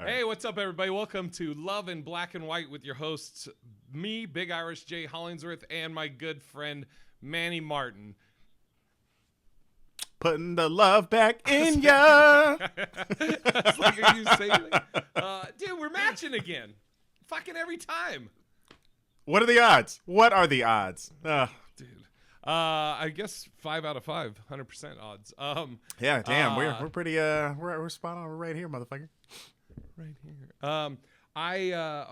Hey, what's up, everybody? Welcome to Love in Black and White with your hosts, me, Big Irish Jay Hollingsworth, and my good friend, Manny Martin. Putting the love back in ya. It's like, are you saying dude, we're matching again. Fucking every time. What are the odds? What are the odds? Dude. I guess 5 out of 5, 100% odds. Yeah, damn, we're pretty we're spot on right here, motherfucker. Right here.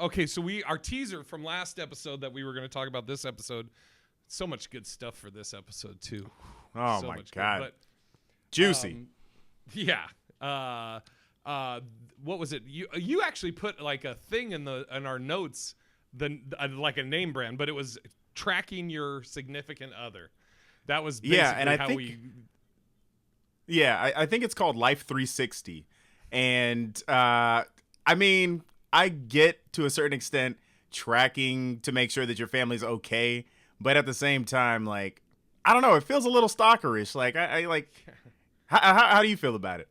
Okay, so our teaser from last episode that we were going to talk about this episode. So much good stuff for this episode too. Oh so my much god, good, but, juicy. Yeah. What was it? You actually put like a thing in our notes, like a name brand, but it was tracking your significant other. That was basically and I think it's called Life 360. And I mean, I get to a certain extent tracking to make sure that your family's okay, but at the same time, like, I don't know, it feels a little stalkerish. Like, I like, how do you feel about it?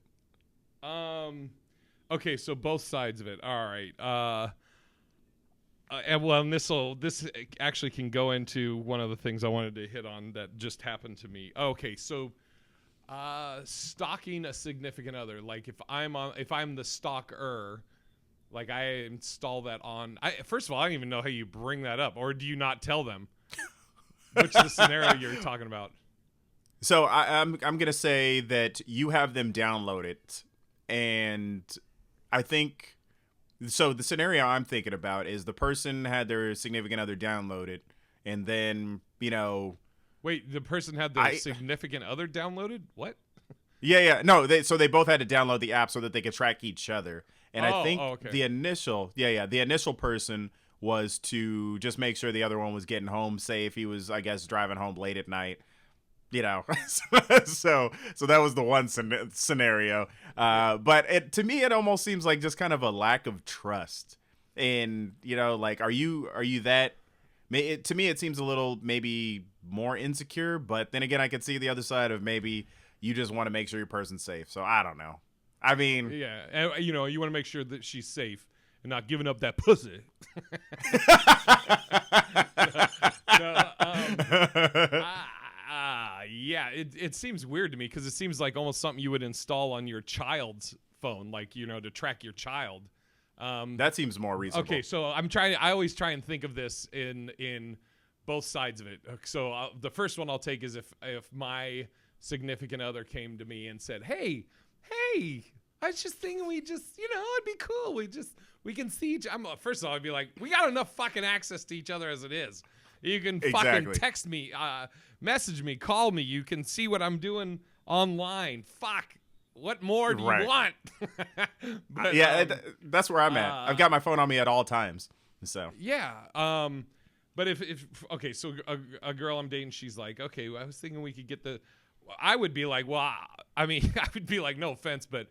Okay, so both sides of it. All right. And this actually can go into one of the things I wanted to hit on that just happened to me. Okay, so stalking a significant other, like if I'm the stalker, like I install that on. First of all, I don't even know how you bring that up, or do you not tell them? Which is the scenario you're talking about? So I'm gonna say that you have them download it, and I think. So the scenario I'm thinking about is the person had their significant other download it, and then, you know... Wait, the person had their significant other downloaded? What? Yeah. No, so they both had to download the app so that they could track each other. And I think okay. the initial person was to just make sure the other one was getting home safe. He was, I guess, driving home late at night. You know, so that was the one scenario. But to me, it almost seems like just kind of a lack of trust. And, you know, like, are you that? To me, it seems a little maybe more insecure. But then again, I could see the other side of maybe you just want to make sure your person's safe. So I don't know. I mean, yeah, and, you know, you want to make sure that she's safe and not giving up that pussy. Yeah, it seems weird to me because it seems like almost something you would install on your child's phone, like, you know, to track your child. That seems more reasonable. Okay, so I always try and think of this in both sides of it. So the first one I'll take is if my significant other came to me and said, hey, I was just thinking we just, you know, it'd be cool. We can see each other. First of all, I'd be like, we got enough fucking access to each other as it is. You can fucking text me, message me, call me. You can see what I'm doing online. Fuck. What more do you want? But, that's where I'm at. I've got my phone on me at all times. So yeah. But if okay, so a girl I'm dating, she's like, okay, I was thinking we could get I would be like, well, I mean, I would be like, no offense, but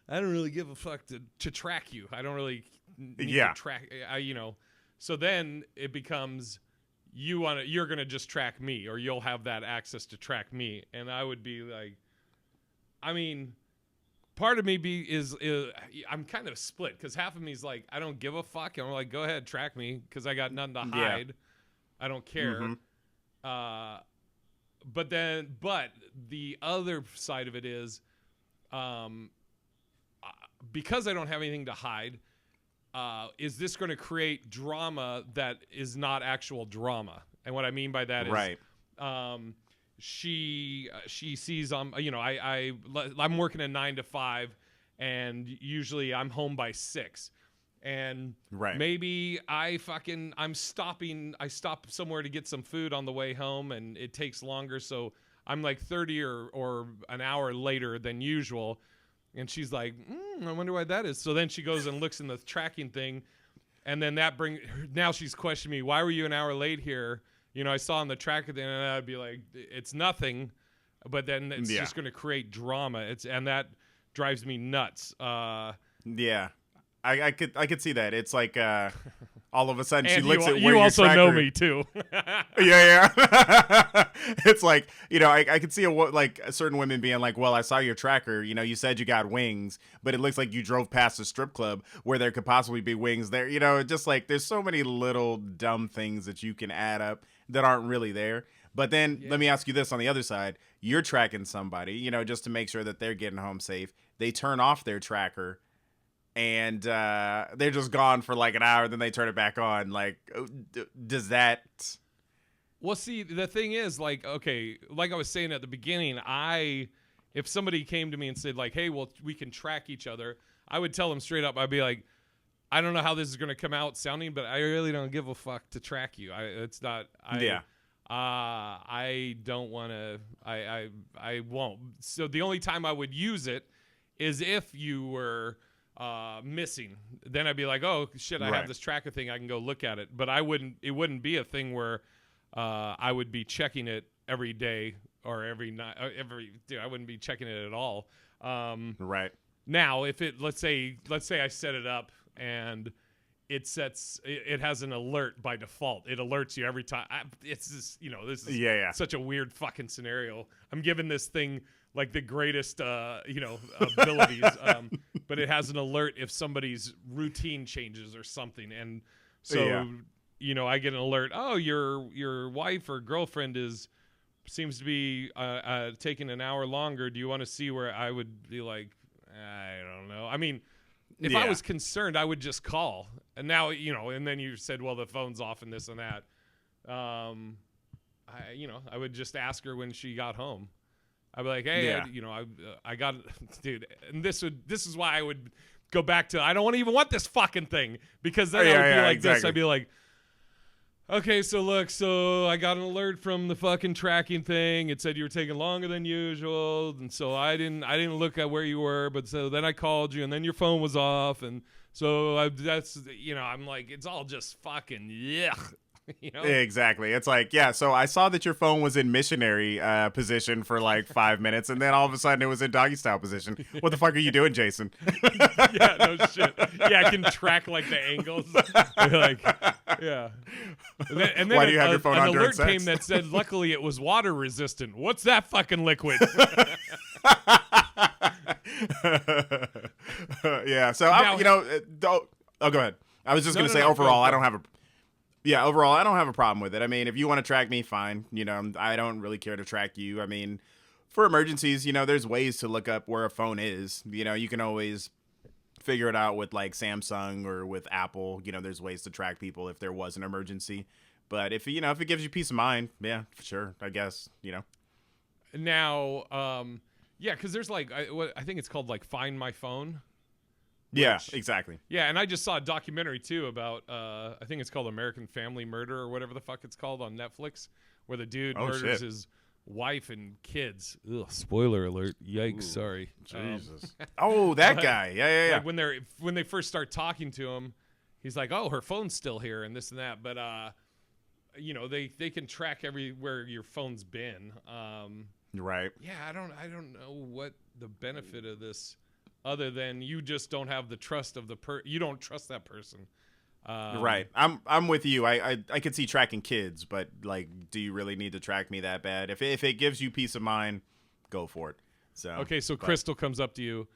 I don't really give a fuck to track you. I don't really need to track, you know. So then it becomes, you're gonna just track me, or you'll have that access to track me, and I would be like, I mean, part of me is I'm kind of split because half of me is like, I don't give a fuck, and I'm like, go ahead, track me because I got nothing to hide. I don't care. Mm-hmm. But the other side of it is, because I don't have anything to hide, is this going to create drama that is not actual drama? And what I mean by that is, she sees, you know, I'm working a 9 to 5, and usually I'm home by 6. And maybe I stop somewhere to get some food on the way home, and it takes longer, so I'm like 30 or an hour later than usual. And she's like, I wonder why that is. So then she goes and looks in the tracking thing, and then now she's questioning me, why were you an hour late here? You know, I saw on the tracker thing, and I'd be like, it's nothing, but then it's just going to create drama. And that drives me nuts. Yeah. I could see that. It's like all of a sudden she And looks at where you your also tracker, know me too. Yeah. It's like, I could see like certain women being like, well, I saw your tracker, you said you got wings, but it looks like you drove past a strip club where there could possibly be wings there. Just like there's so many little dumb things that you can add up that aren't really there. But then let me ask you this on the other side. You're tracking somebody, just to make sure that they're getting home safe. They turn off their tracker and they're just gone for like an hour. Then they turn it back on. Like, does that... Well, see, the thing is, like, okay, like I was saying at the beginning, if somebody came to me and said, like, hey, well, we can track each other, I would tell them straight up, I'd be like, I don't know how this is going to come out sounding, but I really don't give a fuck to track you. I don't want to, I won't. So the only time I would use it is if you were missing. Then I'd be like, oh, shit, I have this tracker thing. I can go look at it. But it wouldn't be a thing where I would be checking it every day or every night. I wouldn't be checking it at all. Right. Now, if let's say I set it up and it has an alert by default. It alerts you every time. It's just, this is such a weird fucking scenario. I'm giving this thing like the greatest, abilities, but it has an alert if somebody's routine changes or something. And so, I get an alert. Oh, your wife or girlfriend seems to be taking an hour longer. Do you want to see where I would be like, I don't know. I mean, if I was concerned, I would just call. And now, and then you said, well, the phone's off and this and that. I would just ask her when she got home. I'd be like, hey, I got, dude. And this is why I would go back to, I don't even want this fucking thing, because then I would be like this. I'd be like, okay, so look, I got an alert from the fucking tracking thing. It said you were taking longer than usual, and so I didn't look at where you were, but so then I called you, and then your phone was off, and so I'm like, it's all just fucking yuck. Exactly. It's like, so I saw that your phone was in missionary position for like 5 minutes, and then all of a sudden it was in doggy style position. What the fuck are you doing, Jason? Yeah, no shit. Yeah, I can track like the angles. Like, yeah. And then why do you have your phone on an during alert sex? came that said, luckily it was water resistant. What's that fucking liquid? Yeah. So go ahead. I was just gonna say overall, I don't have a. Yeah, overall, I don't have a problem with it. I mean, if you want to track me, fine. I don't really care to track you. I mean, for emergencies, there's ways to look up where a phone is. You can always figure it out with like Samsung or with Apple. There's ways to track people if there was an emergency. But if it gives you peace of mind, yeah, sure, I guess. Now, because there's like I think it's called like Find My Phone. Yeah, exactly. Yeah, and I just saw a documentary too about I think it's called American Family Murder or whatever the fuck it's called on Netflix, where the dude murders his wife and kids. Ugh, spoiler alert! Yikes! Ooh, sorry. Jesus. That guy. Yeah. Like when they first start talking to him, he's like, "Oh, her phone's still here," and this and that. But they can track everywhere your phone's been. Right. Yeah, I don't know what the benefit of this. Other than you just don't have the trust of you don't trust that person. Right. I'm with you. I could see tracking kids, but like, do you really need to track me that bad? If it gives you peace of mind, go for it. So okay. So Crystal comes up to you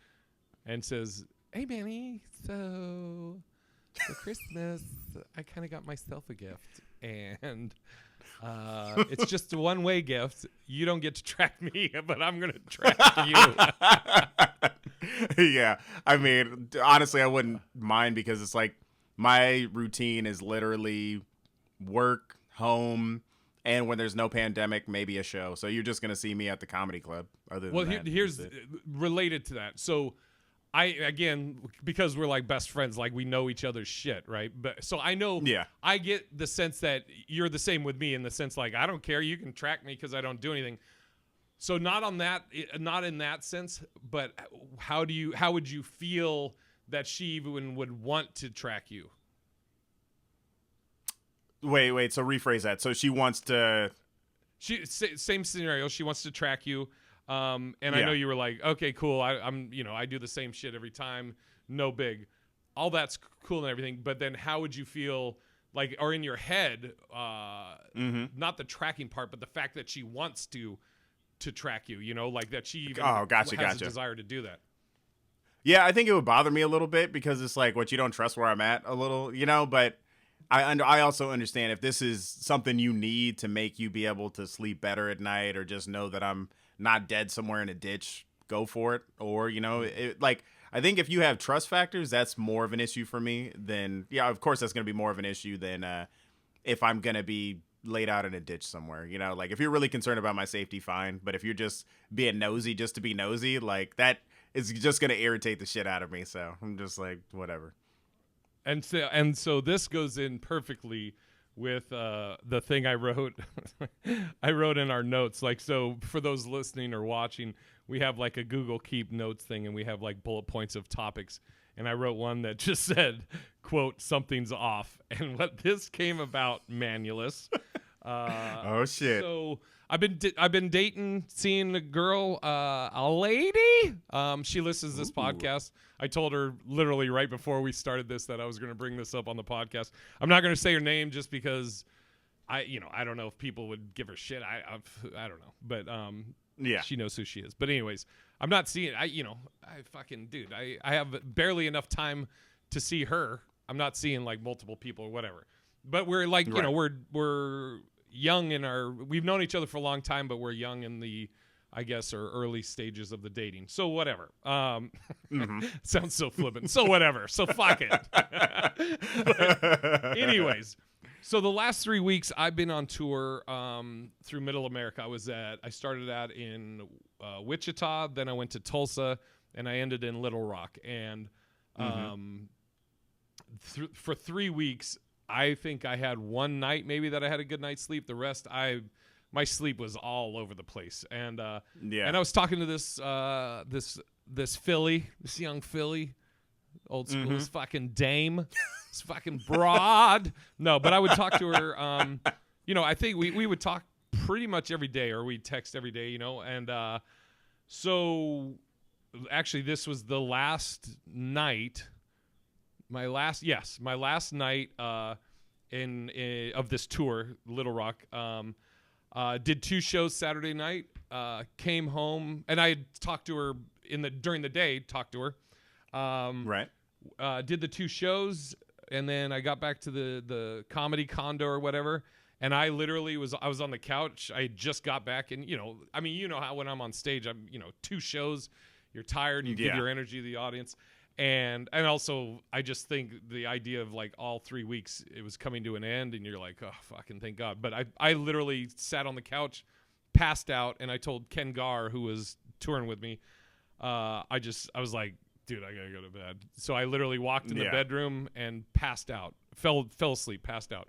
and says, "Hey, Manny. So for Christmas, I kind of got myself a gift, and it's just a one-way gift. You don't get to track me, but I'm gonna track you." Yeah, I mean, honestly, I wouldn't mind, because it's like my routine is literally work, home, and when there's no pandemic, maybe a show. So you're just gonna see me at the comedy club. Here's related to that. So because we're like best friends, like we know each other's shit, right? But so I know, I get the sense that you're the same with me, in the sense like, I don't care, you can track me because I don't do anything. So not in that sense, but how would you feel that she even would want to track you? Wait. So rephrase that. So she wants to. Same scenario. She wants to track you, and I know you were like, okay, cool. I do the same shit every time. No big. all that's cool and everything, but then how would you feel like, or in your head, not the tracking part, but the fact that she wants to track you, you know, like that she even has a desire to do that. Yeah, I think it would bother me a little bit because it's like, what, you don't trust where I'm at a little, you know, but I also understand if this is something you need to make you be able to sleep better at night, or just know that I'm not dead somewhere in a ditch, go for it. Or, you know, like, I think if you have trust factors, that's more of an issue for me than, yeah, of course that's going to be more of an issue than if I'm going to be laid out in a ditch somewhere, you know, like if you're really concerned about my safety, fine. But if you're just being nosy just to be nosy, like that is just going to irritate the shit out of me. So I'm just like, whatever. And so this goes in perfectly with the thing I wrote. I wrote in our notes, like, so for those listening or watching, we have like a Google Keep notes thing, and we have like bullet points of topics. And I wrote one that just said, quote, "Something's off." And what this came about, Manulus. Oh shit! So I've been dating, seeing a girl, a lady. She listens to this podcast. I told her literally right before we started this that I was going to bring this up on the podcast. I'm not going to say her name just because I don't know if people would give her shit. I don't know, but yeah, she knows who she is. But anyways, I'm not seeing. I have barely enough time to see her. I'm not seeing like multiple people or whatever. But we're like, you know, we're young we've known each other for a long time, but we're young in the, I guess, or early stages of the dating. So whatever. Sounds so flippant. So whatever. So fuck it. But anyways, so the last 3 weeks I've been on tour through Middle America. I started out in Wichita, then I went to Tulsa, and I ended in Little Rock. And for 3 weeks, I think I had one night maybe that I had a good night's sleep. The rest, my sleep was all over the place. And and I was talking to this young filly, old school, this fucking dame, this fucking broad. No, but I would talk to her. You know, I think we would talk pretty much every day, or we'd text every day. You know, and so actually, this was the last night. My last night of this tour, Little Rock. Did 2 shows Saturday night. Came home, and I had talked to her during the day. Talked to her. Did the 2 shows, and then I got back to the comedy condo or whatever. And I literally was on the couch. I just got back, and you know how when I'm on stage, I'm 2 shows, you're tired, you give your energy to the audience. And also, I just think the idea of like all 3 weeks, it was coming to an end, and you're like, oh, fucking thank God. But I literally sat on the couch, passed out, and I told Ken Garr, who was touring with me, I was like, dude, I gotta go to bed. So I literally walked in the bedroom and passed out, fell asleep, passed out.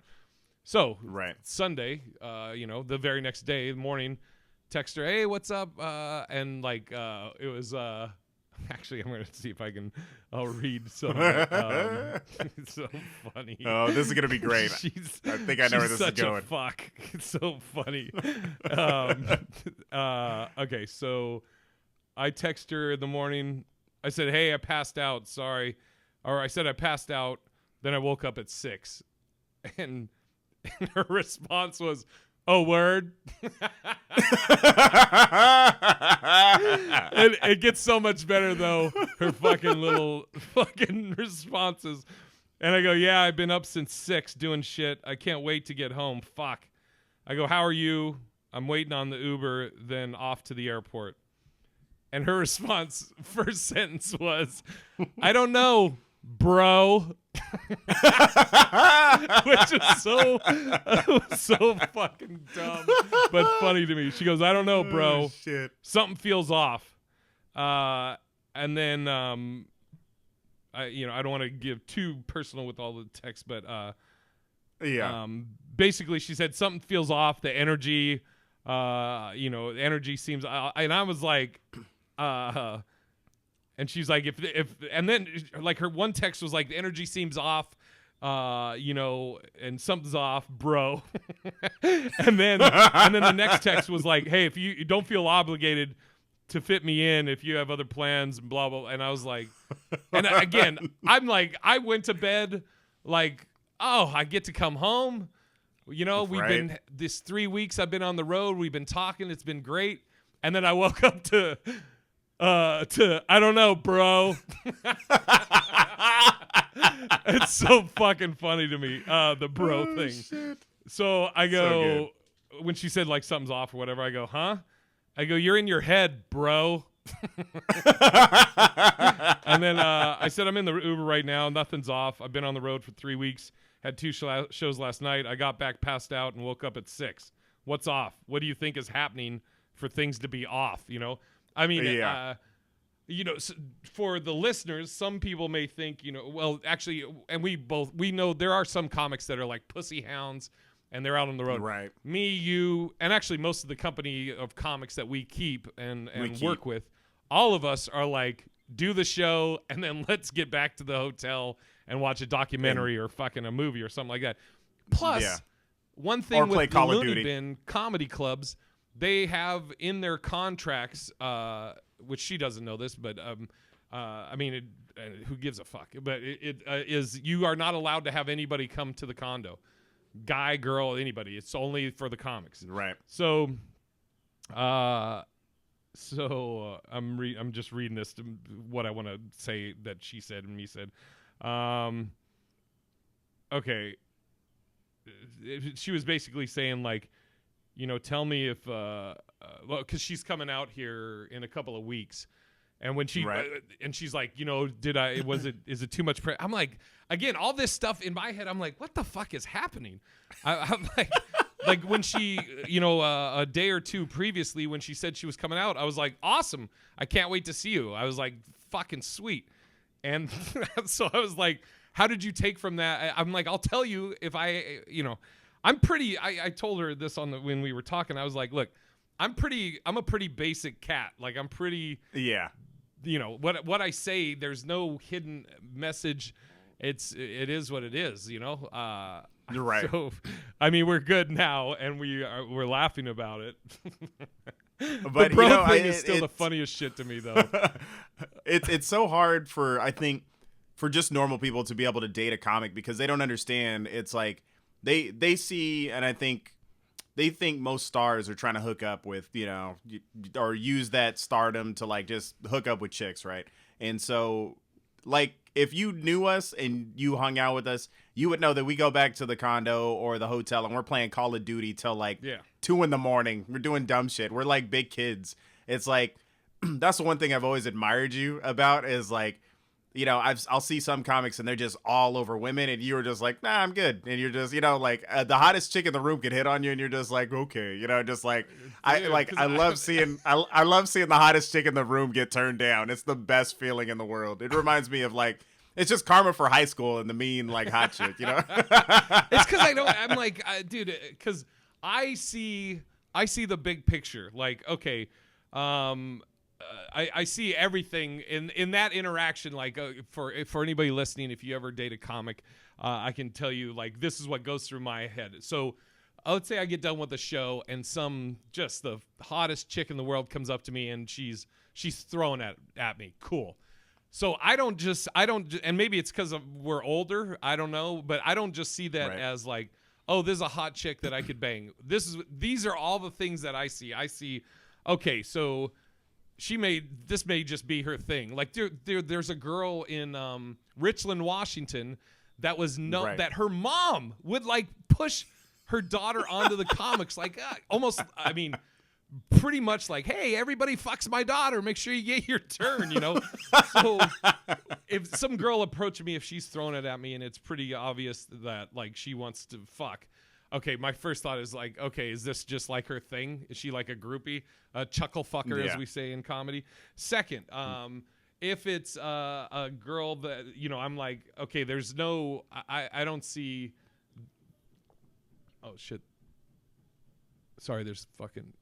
So Sunday, the very next day, morning, text her, hey, what's up? And like, it was. Actually, I'm going to see if I'll read some. It's so funny. Oh, this is going to be great. I think I know where this is going. Fuck. It's so funny. Okay, so I text her in the morning. I said, hey, I passed out. Sorry. Or I said I passed out. Then I woke up at 6. And her response was, oh, word. It gets so much better, though, her fucking little fucking responses. And I go, yeah, I've been up since 6 doing shit. I can't wait to get home. Fuck. I go, how are you? I'm waiting on the Uber, then off to the airport. And her response, first sentence was, I don't know, bro. Which is so fucking dumb, but funny to me. She goes, I don't know, bro. Shit. Something feels off. And then I don't want to give too personal with all the text, but basically she said something feels off. The energy, energy seems. And I was like, and she's like, if and then like her one text was like, the energy seems off, and something's off, bro. and then the next text was like, hey, if you don't feel obligated to fit me in if you have other plans, blah, blah. And I was like, and again, I'm like, I went to bed like, oh, I get to come home. You know, we've been this 3 weeks I've been on the road. We've been talking. It's been great. And then I woke up to I don't know, bro. It's so fucking funny to me, the bro thing. Shit. So I go, when she said like something's off or whatever, I go, huh? I go, you're in your head, bro. And then I said, I'm in the Uber right now. Nothing's off. I've been on the road for 3 weeks. Had 2 shows last night. I got back, passed out, and woke up at 6. What's off? What do you think is happening for things to be off? You know, I mean, you know, for the listeners, some people may think, you know, well, actually, and we know there are some comics that are like pussy hounds, and they're out on the road. Right. Me, you, and actually most of the company of comics that we keep and work with, all of us are like, do the show, and then let's get back to the hotel and watch a documentary or fucking a movie or something like that. Plus, one thing with the Looney Bin comedy clubs, they have in their contracts, which she doesn't know this, but I mean, who gives a fuck? But it is you are not allowed to have anybody come to the condo, guy, girl, anybody. It's only for the comics. Right. So, I'm just reading this to what I want to say that she said and me said. Okay. She was basically saying like, you know, tell me if, well, because she's coming out here in a couple of weeks, and when she and she's like, you know, is it too much? I'm like, again, all this stuff in my head. I'm like, what the fuck is happening? I'm like when she, you know, a day or two previously when she said she was coming out, I was like, awesome, I can't wait to see you. I was like, fucking sweet, and so I was like, how did you take from that? I'm like, I'll tell you if I, you know. I'm pretty. I told her this when we were talking. I was like, "Look, I'm a pretty basic cat. Like I'm pretty. Yeah. You know what I say. There's no hidden message. It is what it is. You know. You're right. So, I mean, we're good now, and we're laughing about it. But the bro you know, thing is still the funniest shit to me, though. It's so hard for just normal people to be able to date a comic because they don't understand. It's like. They see, and I think they think most stars are trying to hook up with, you know, or use that stardom to like just hook up with chicks, right? And so, like, if you knew us and you hung out with us, you would know that we go back to the condo or the hotel and we're playing Call of Duty till like 2 a.m. We're doing dumb shit. We're like big kids. It's like, that's the one thing I've always admired you about is like, you know, I'll see some comics and they're just all over women, and you were just like, nah, I'm good. And you're just, you know, like the hottest chick in the room could hit on you, and you're just like, okay, you know, just like I love seeing the hottest chick in the room get turned down. It's the best feeling in the world. It reminds me of like it's just karma for high school and the mean like hot chick, you know. It's because I'm like, dude, because I see the big picture. Like, okay, I see everything in that interaction. Like for anybody listening, if you ever date a comic, I can tell you like this is what goes through my head. So let's say I get done with the show and just the hottest chick in the world comes up to me and she's throwing at me. Cool. So I don't, and maybe it's because we're older. I don't know, but I don't just see that as like, oh, this is a hot chick that I could bang. These are all the things that I see. I see, okay, so. This may just be her thing. Like there's a girl in Richland, Washington that was that her mom would like push her daughter onto the comics like almost, I mean, pretty much like, hey, everybody fucks my daughter, make sure you get your turn, you know. So if some girl approached me, if she's throwing it at me and it's pretty obvious that like she wants to fuck, okay, my first thought is like, okay, is this just like her thing? Is she like a groupie, a chuckle fucker, as we say in comedy? Second, if it's a girl that, you know, I'm like, okay, there's no, I don't see. Oh shit! Sorry, there's fucking.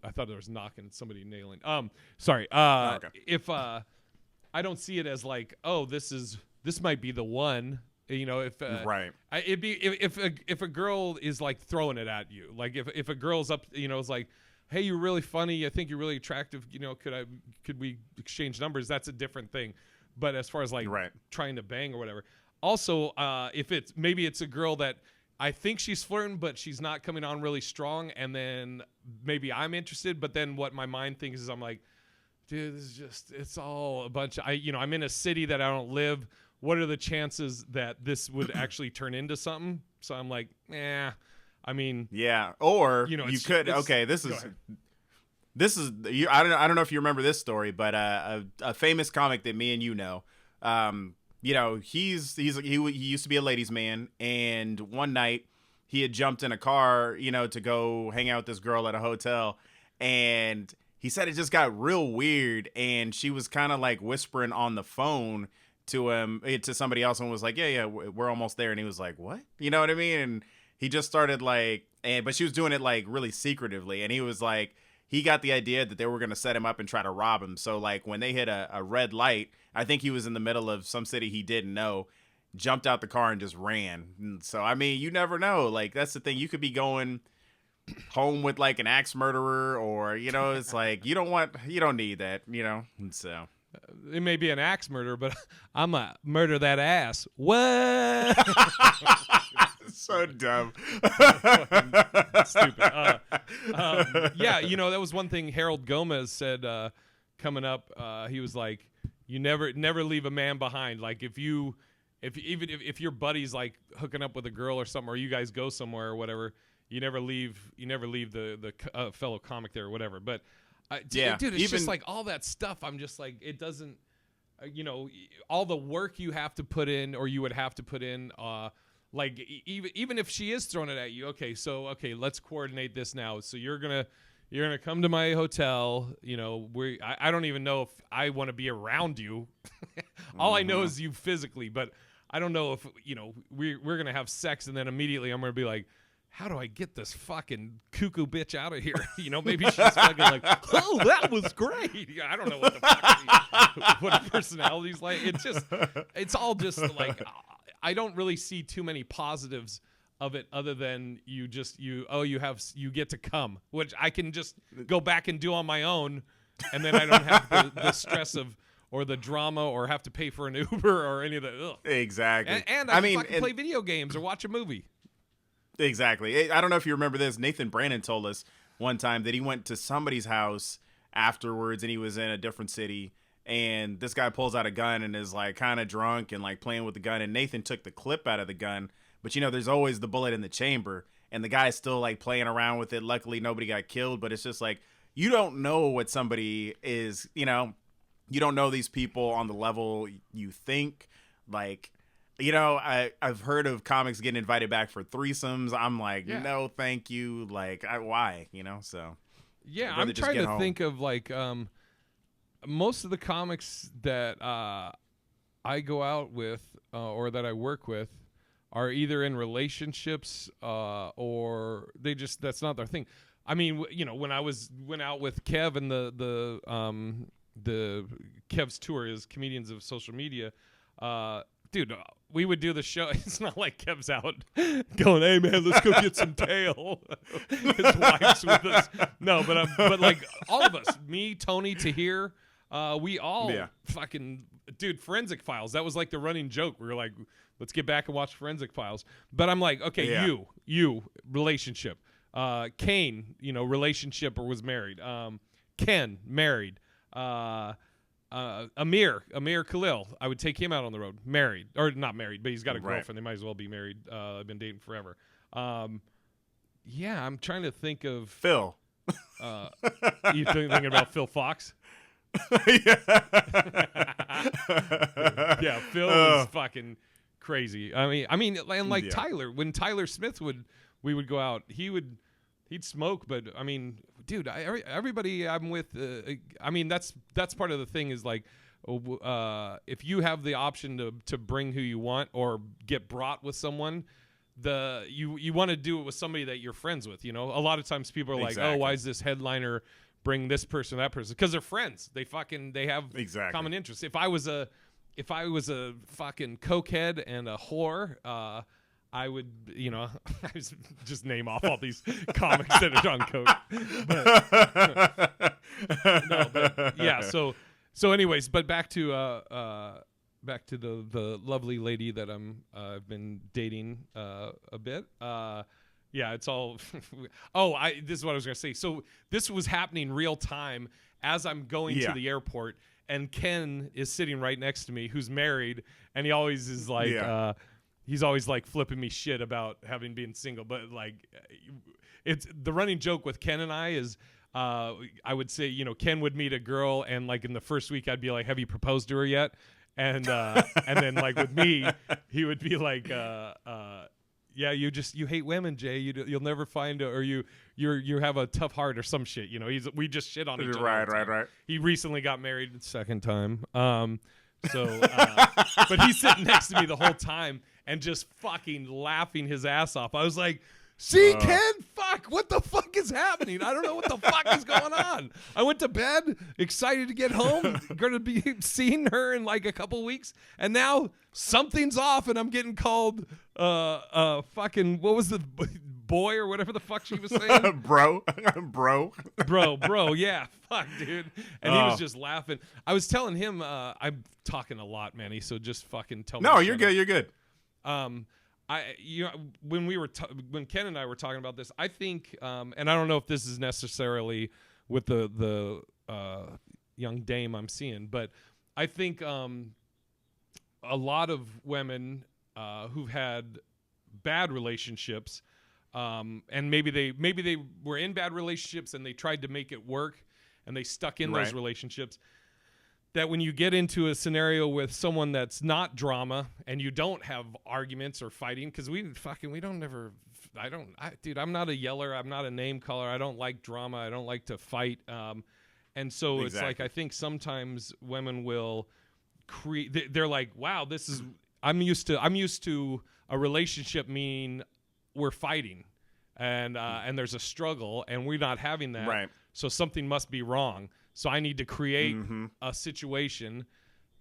I thought there was knocking, somebody nailing. Sorry. Okay. If I don't see it as like, oh, this might be the one. You know, if it'd be if a girl is like throwing it at you, like if a girl's up, you know, it's like, hey, you're really funny. I think you're really attractive. Could we exchange numbers? That's a different thing. But as far as like trying to bang or whatever. Also, if maybe it's a girl that I think she's flirting, but she's not coming on really strong. And then maybe I'm interested. But then what my mind thinks is I'm like, dude, this is just, it's all a bunch of, I'm in a city that I don't live. What are the chances that this would actually turn into something? So I'm like, I mean, yeah. Or you could, okay, this is, I don't know if you remember this story, but a famous comic that me and you know, he used to be a ladies' man, and one night he had jumped in a car, to go hang out with this girl at a hotel, and he said it just got real weird, and she was kind of like whispering on the phone to somebody else, and was like, yeah, we're almost there, and he was like, what? You know what I mean? And he just started like, but she was doing it like really secretively, and he was like, he got the idea that they were going to set him up and try to rob him. So like when they hit a red light, I think he was in the middle of some city he didn't know, jumped out the car and just ran. And so, I mean, you never know. Like, that's the thing. You could be going home with like an axe murderer, or, it's like, you don't need that, And so it may be an axe murder, but I'm a murder that ass. What? So dumb. Stupid. Yeah, that was one thing Harold Gomez said coming up. He was like, you never leave a man behind. Like if your buddy's like hooking up with a girl or something, or you guys go somewhere or whatever, you never leave the fellow comic there or whatever. But dude, it's just like all that stuff. I'm just like, it doesn't, all the work you have to put in, or you would have to put in. Like even if she is throwing it at you, okay, let's coordinate this now. So you're gonna come to my hotel. I don't even know if I want to be around you. All I know is you physically, but I don't know if we're gonna have sex, and then immediately I'm gonna be like, how do I get this fucking cuckoo bitch out of here? Maybe she's fucking like, oh, that was great. I don't know what the fuck what her personality's like. It's all just like. I don't really see too many positives of it, other than you get to come, which I can just go back and do on my own, and then I don't have the stress of, or the drama, or have to pay for an Uber or any of that. Ugh. Exactly. And I can play video games or watch a movie. Exactly. I don't know if you remember this. Nathan Brandon told us one time that he went to somebody's house afterwards, and he was in a different city. And this guy pulls out a gun and is like kind of drunk and like playing with the gun. And Nathan took the clip out of the gun. But, there's always the bullet in the chamber. And the guy's still like playing around with it. Luckily, nobody got killed. But it's just like, you don't know what somebody is, you don't know these people on the level you think. Like, I've heard of comics getting invited back for threesomes. I'm like, no, thank you. Like, why? So. Yeah, I'm trying to think of like, most of the comics that I go out with or that I work with are either in relationships or that's not their thing. I mean, when I went out with Kev and the Kev's tour is Comedians of Social Media, dude, we would do the show. It's not like Kev's out going, hey man, let's go get some tail. His wife's with us. No, but like all of us, me, Tony, Tahir. We all fucking, dude, Forensic Files. That was like the running joke. We were like, let's get back and watch Forensic Files. But I'm like, okay, you, relationship. Kane, relationship or was married. Ken, married. Amir Khalil. I would take him out on the road. Married. Or not married, but he's got a girlfriend. They might as well be married. I've been dating forever. Yeah, I'm trying to think of. Phil. You thinking about Phil Fox? Yeah, Phil is fucking crazy. I mean, and like Tyler, when Tyler Smith we would go out, he'd smoke, but I mean, dude, everybody I'm with, I mean, that's part of the thing is like, if you have the option to bring who you want or get brought with someone, you want to do it with somebody that you're friends with. A lot of times people are like, oh, why is this headliner bring this person, that person? Because they're friends. They have common interests. If I was a fucking cokehead and a whore, I would, I just name off all these comics that are on coke. No, but yeah. So anyways, but back to the lovely lady that I've been dating a bit. Yeah, it's all. This is what I was gonna say. So this was happening real time as I'm going to the airport, and Ken is sitting right next to me, who's married, and he always is like. He's always like flipping me shit about having been single, but like it's the running joke with Ken and I is I would say, Ken would meet a girl and like in the first week I'd be like, have you proposed to her yet? And then like with me, he would be like, yeah, you hate women, Jay. You'll never find or you have a tough heart or some shit. We just shit on each other. Right. He recently got married the second time. But he's sitting next to me the whole time and just fucking laughing his ass off. I was like, see, Ken, fuck, what the fuck is happening? I don't know what the fuck is going on. I went to bed, excited to get home, going to be seeing her in like a couple weeks, and now something's off, and I'm getting called fucking, what was the boy or whatever the fuck she was saying? bro, yeah, fuck, dude. And he was just laughing. I was telling him, I'm talking a lot, Manny, so just fucking tell me. No, you're good. You're good. When Ken and I were talking about this, I think, and I don't know if this is necessarily with the young dame I'm seeing, but I think a lot of women who've had bad relationships, and maybe they were in bad relationships and they tried to make it work, and they stuck in those relationships. That when you get into a scenario with someone that's not drama and you don't have arguments or fighting, because dude, I'm not a yeller, I'm not a name caller, I don't like drama, I don't like to fight, and so It's like I think sometimes women will create. They're like, wow, I'm used to a relationship meaning we're fighting, and there's a struggle, and we're not having that, right? So something must be wrong. So I need to create a situation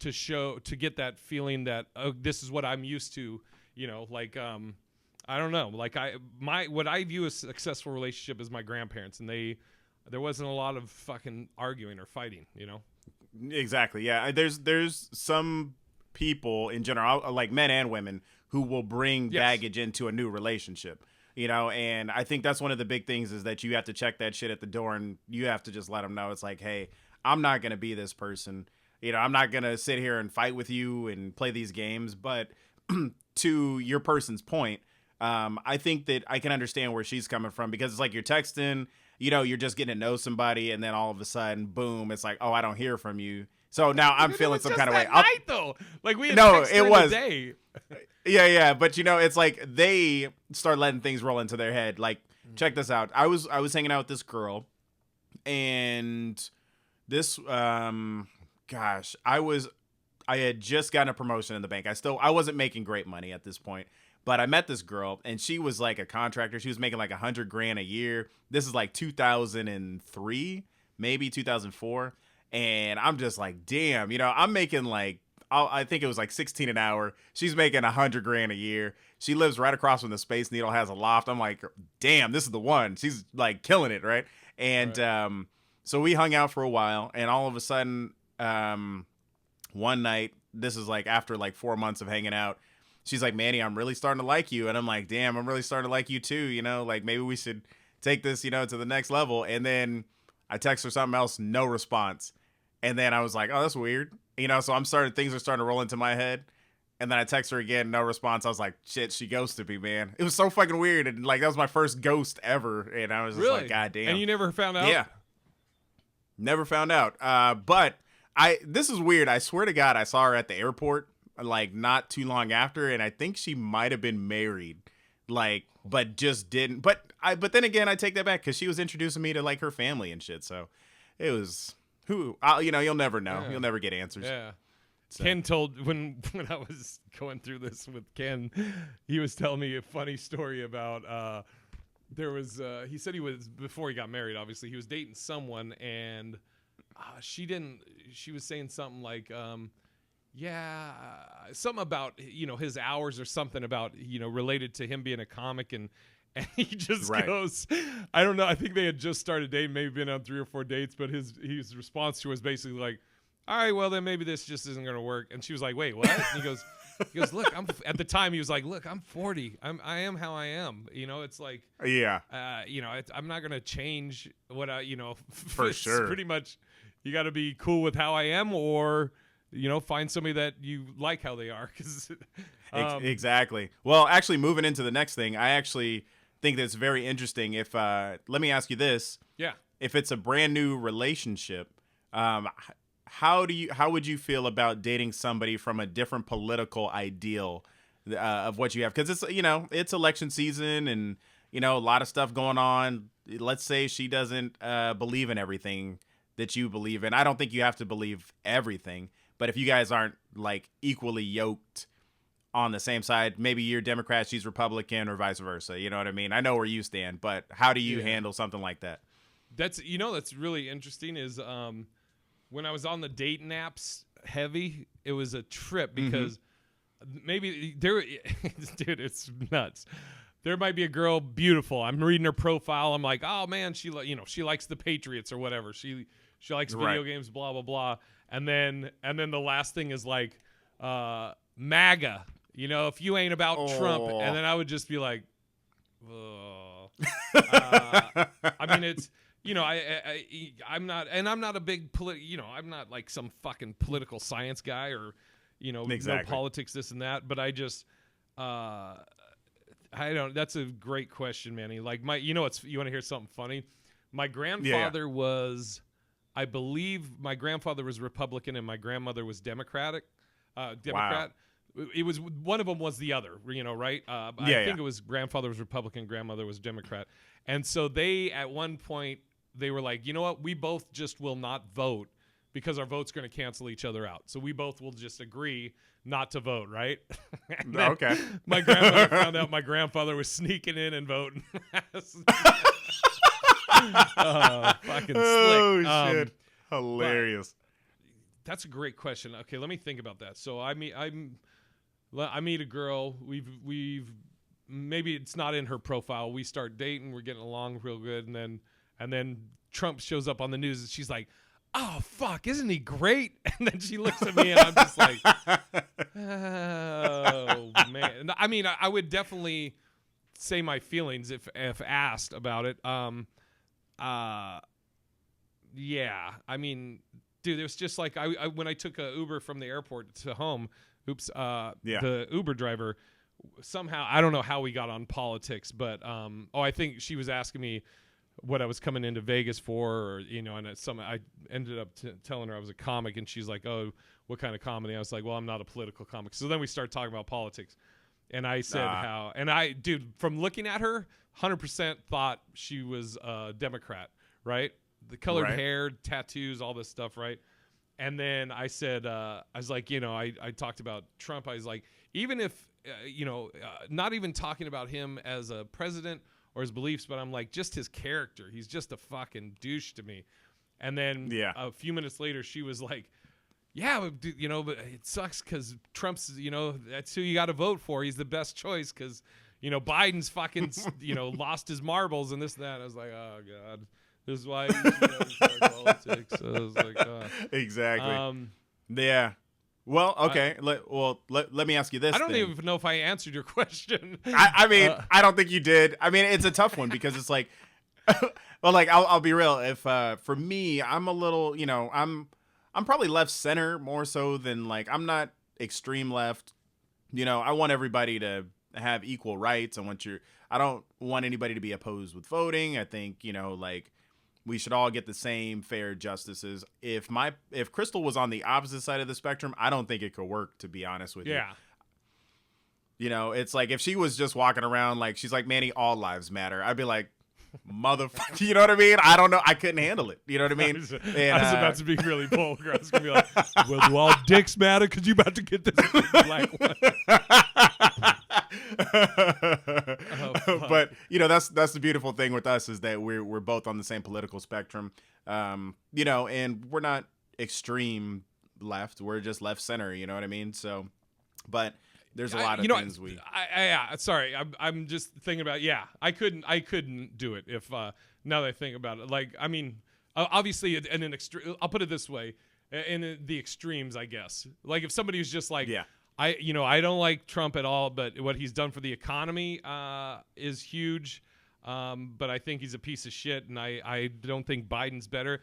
to get that feeling that this is what I'm used to, I don't know, like what I view as a successful relationship is my grandparents, and there wasn't a lot of fucking arguing or fighting, Exactly. Yeah. There's some people in general, like men and women, who will bring baggage into a new relationship. And I think that's one of the big things is that you have to check that shit at the door, and you have to just let them know it's like, hey, I'm not going to be this person. I'm not going to sit here and fight with you and play these games. But to your person's point, I think that I can understand where she's coming from, because it's like you're texting, you're just getting to know somebody, and then all of a sudden, boom, it's like, oh, I don't hear from you. So now I'm feeling some kind of way. Night, though. Like we had the day. Yeah, but it's like they start letting things roll into their head. Like, check this out. I was hanging out with this girl, and this I had just gotten a promotion in the bank. I wasn't making great money at this point, but I met this girl, and she was like a contractor. She was making like $100,000 a year. This is like 2003, maybe 2004, and I'm just like, damn, I'm making like. I think it was like 16 an hour. She's making $100,000 a year. She lives right across from the Space Needle, has a loft. I'm like, damn, this is the one. She's like killing it, right? And so we hung out for a while, and all of a sudden, one night, this is like after like 4 months of hanging out, she's like, Manny, I'm really starting to like you. And I'm like, damn, I'm really starting to like you too. Like maybe we should take this, to the next level. And then I text her something else, no response. And then I was like, oh, that's weird. So things are starting to roll into my head. And then I text her again, no response. I was like, shit, she ghosted me, man. It was so fucking weird. And like, that was my first ghost ever. And I was just like, God damn. And you never found out? Yeah. Never found out. But this is weird. I swear to God, I saw her at the airport, like not too long after. And I think she might've been married, like, but just didn't. But then again, I take that back, because she was introducing me to like her family and shit. So it was... you'll never know. Yeah. You'll never get answers. Yeah. So. Ken told when I was going through this with Ken, he was telling me a funny story about there was he said he was, before he got married, obviously he was dating someone, and she was saying something like yeah, something about, his hours or something about, related to him being a comic, and he just Right. goes, I don't know. I think they had just started dating, maybe been on 3 or 4 dates, but his response to her was basically like, all right, well then maybe this just isn't going to work. And she was like, wait, what? And he goes, look, at the time he was like, look, I'm 40. I am how I am. It's like, Yeah. I'm not going to change what For it's sure. pretty much, you got to be cool with how I am, or, find somebody that you like how they are. Cause, Exactly. Well, actually, moving into the next thing, I actually think that's very interesting. If let me ask you this: yeah. if it's a brand new relationship, how would you feel about dating somebody from a different political ideal of what you have? Because it's election season, and a lot of stuff going on. Let's say she doesn't believe in everything that you believe in. I don't think you have to believe everything, but if you guys aren't like equally yoked on the same side, maybe you're Democrat, she's Republican, or vice versa. You know what I mean? I know where you stand, but how do you handle something like that? That's really interesting is when I was on the dating apps heavy, it was a trip because maybe there, dude, it's nuts. There might be a girl beautiful. I'm reading her profile. I'm like, oh man, she likes the Patriots or whatever. She likes video games, blah blah blah. And then the last thing is like MAGA. If you ain't about Trump, and then I would just be like, oh. I mean, it's. I'm not a big I'm not like some fucking political science guy or, Exactly. no politics, this and that. But I just, that's a great question, Manny. Like you want to hear something funny? My grandfather was, I believe my grandfather was Republican and my grandmother was Democrat. Wow. It was one of them was the other, right? I think it was grandfather was Republican, grandmother was Democrat. And so they, at one point, they were like, you know what? We both just will not vote because our vote's going to cancel each other out. So we both will just agree not to vote, right? Okay. My grandmother found out my grandfather was sneaking in and voting. Fucking slick. Oh, shit. Hilarious. That's a great question. Okay, let me think about that. So I meet a girl. We've maybe it's not in her profile. We start dating. We're getting along real good, and then Trump shows up on the news, and she's like, "Oh fuck, isn't he great?" And then she looks at me, and I'm just like, "Oh man." I mean, I would definitely say my feelings if asked about it. Yeah. I mean, dude, it was just like I when I took a Uber from the airport to home. The Uber driver somehow, I don't know how we got on politics, but I think she was asking me what I was coming into Vegas for, or and I ended up telling her I was a comic, and she's like, "Oh, what kind of comedy?" I was like, "Well, I'm not a political comic." So then we started talking about politics, and I said dude, from looking at her, 100% thought she was a Democrat, right? The colored hair, tattoos, all this stuff, right? And then I said, I was like, I talked about Trump. I was like, even if, not even talking about him as a president or his beliefs, but I'm like, just his character. He's just a fucking douche to me. And then a few minutes later, she was like, yeah, but it sucks because Trump's, that's who you got to vote for. He's the best choice because, Biden's fucking, lost his marbles and this and that. I was like, oh, God. This is why you should start politics. So I was like, exactly. Yeah. Well, okay. Let me ask you this. I don't even know if I answered your question. I mean, I don't think you did. I mean, it's a tough one because it's like, well, like I'll be real. If for me, I'm a little, I'm probably left center more so than like I'm not extreme left. I want everybody to have equal rights. I don't want anybody to be opposed with voting. I think like. We should all get the same fair justices. If Crystal was on the opposite side of the spectrum, I don't think it could work, to be honest with you. It's like if she was just walking around like she's like, Manny, all lives matter. I'd be like, motherfucker, you know what I mean? I don't know. I couldn't handle it. You know what I mean? I was about to be really vulgar. I was going to be like, well, do all dicks matter? Because you about to get this black one. But that's the beautiful thing with us is that we're both on the same political spectrum, and we're not extreme left. We're just left center. You know what I mean? So, but there's a lot of things we. Sorry, I'm just thinking about. Yeah, I couldn't do it if now that I think about it. Like, I mean, obviously, in an extreme. I'll put it this way: in the extremes, I guess. Like, if somebody was just like, yeah. I don't like Trump at all, but what he's done for the economy is huge. But I think he's a piece of shit, and I don't think Biden's better.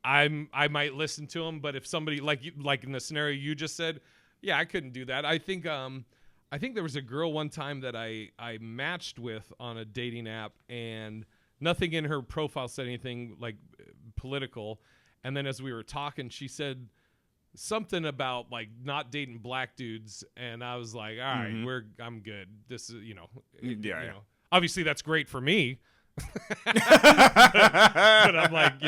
I might listen to him, but if somebody like in the scenario you just said, yeah, I couldn't do that. I think there was a girl one time that I matched with on a dating app, and nothing in her profile said anything like political. And then as we were talking, she said something about like not dating black dudes, and I was like, all right, I'm good. This is obviously that's great for me. but I'm like,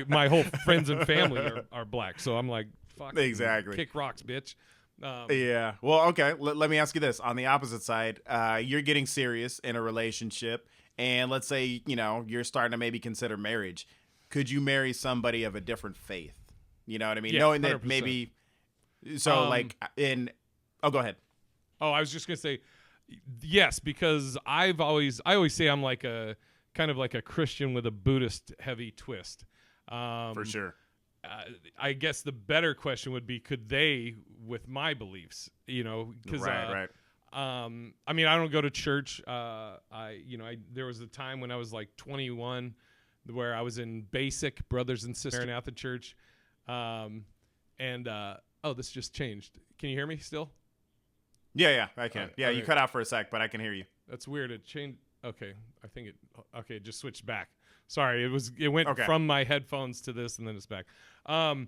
my whole friends and family are black, so I'm like, fuck, exactly, kick rocks, bitch. Yeah. Well, okay. Let me ask you this: on the opposite side, you're getting serious in a relationship, and let's say you're starting to maybe consider marriage. Could you marry somebody of a different faith? You know what I mean? Yeah, knowing 100%. that maybe. So go ahead. Oh, I was just gonna say yes, because I always say I'm like a kind of like a Christian with a Buddhist heavy twist. For sure. I guess the better question would be, could they with my beliefs? Because right. I mean, I don't go to church. There was a time when I was like 21 where I was in basic Brothers and Sisters Maranatha Church. This just changed. Can you hear me still? Yeah, I can. Yeah, okay. You cut out for a sec, but I can hear you. That's weird. It changed. Okay, I think it. Okay, it just switched back. Sorry, it went okay. from my headphones to this, and then it's back. Okay.